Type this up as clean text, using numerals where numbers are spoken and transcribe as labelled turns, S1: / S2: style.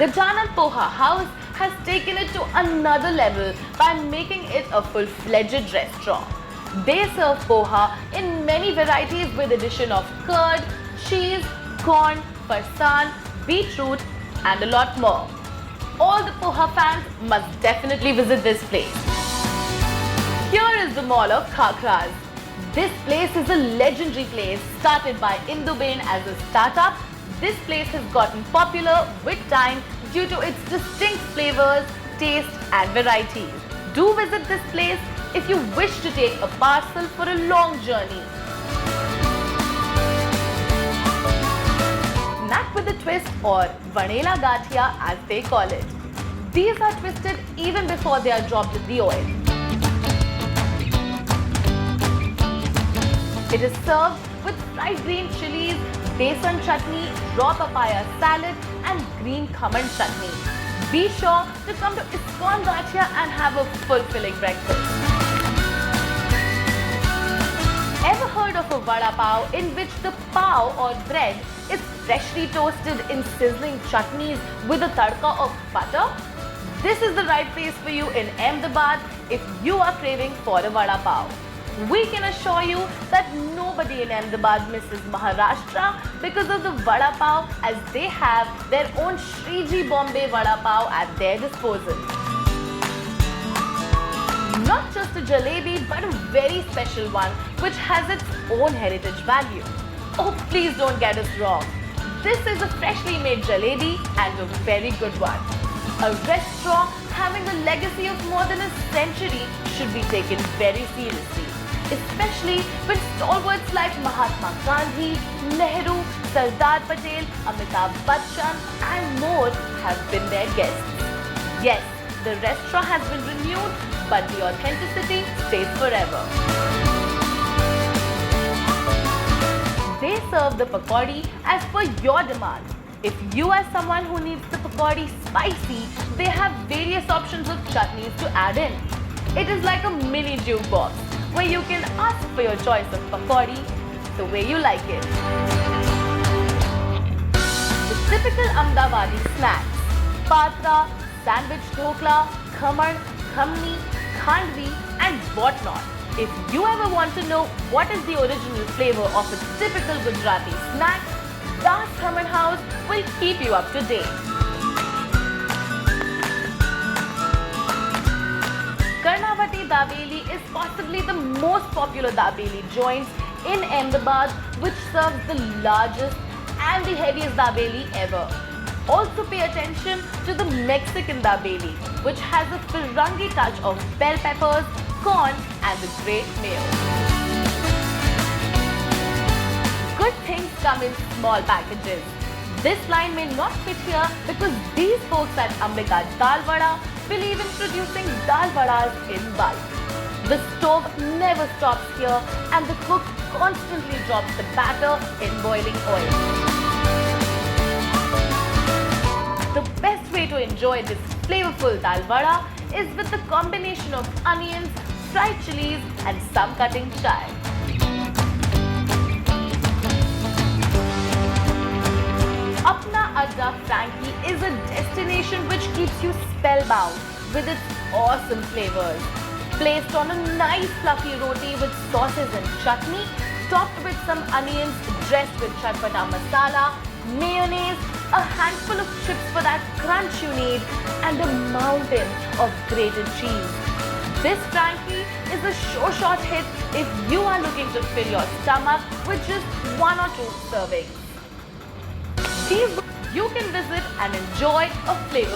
S1: Gajanan Poha House has taken it to another level by making it a full-fledged restaurant. They serve poha in many varieties with addition of curd, cheese, corn, farsan, beetroot and a lot more. All the poha fans must definitely visit this place. Here is the Mall of Khakras. This place is a legendary place started by Indubain as a startup. This place has gotten popular with time due to its distinct flavors, taste and variety. Do visit this place if you wish to take a parcel for a long journey. Snack with a twist or Vanela Gathia as they call it. These are twisted even before they are dropped in the oil. It is served with fried green chilies, besan chutney, raw papaya salad and green khaman chutney. Be sure to come to ISKCON Gathia and have a fulfilling breakfast. Ever heard of a vada pav in which the pav or bread is freshly toasted in sizzling chutneys with a tadka of butter? This is the right place for you in Ahmedabad if you are craving for a vada pav. We can assure you that nobody in Ahmedabad misses Maharashtra because of the vada pav, as they have their own Shriji Bombay vada pav at their disposal. Not just a jalebi but a very special one which has its own heritage value. Oh, please don't get us wrong. This is a freshly made jalebi and a very good one. A restaurant having a legacy of more than a century should be taken very seriously, especially when stalwarts like Mahatma Gandhi, Nehru, Sardar Patel, Amitabh Bachchan and more have been their guests. Yes, the restaurant has been renewed, but the authenticity stays forever. They serve the pakodi as per your demand. If you are someone who needs the pakodi spicy, they have various options of chutneys to add in. It is like a mini jukebox where you can ask for your choice of pakodi the way you like it. The typical Ahmedabadi snacks: patra, sandwich dhokla, khaman, khamni, khandvi and whatnot. If you ever want to know what is the original flavor of a typical Gujarati snack, Das Khaman House will keep you up to date. Karnavati Dabeli is possibly the most popular dabeli joint in Ahmedabad, which serves the largest and the heaviest dabeli ever. Also pay attention to the Mexican dabeli, which has a Firangi touch of bell peppers, corn and the great mayo. Good things come in small packages. This line may not fit here because these folks at Ambika Dal Vada believe in producing dal vadas in bulk. The stove never stops here and the cook constantly drops the batter in boiling oil. The best way to enjoy this flavorful dal vada is with the combination of onions, fried chilies and some cutting chai. Apna Adda Frankie is a destination which keeps you spellbound with its awesome flavors. Placed on a nice fluffy roti with sauces and chutney, topped with some onions, dressed with chatpata masala, mayonnaise, a handful of chips for that crunch you need, and a mountain of grated cheese. This Frankie is a sure shot hit if you are looking to fill your stomach with just 1 or 2 servings. You can visit and enjoy a flavorful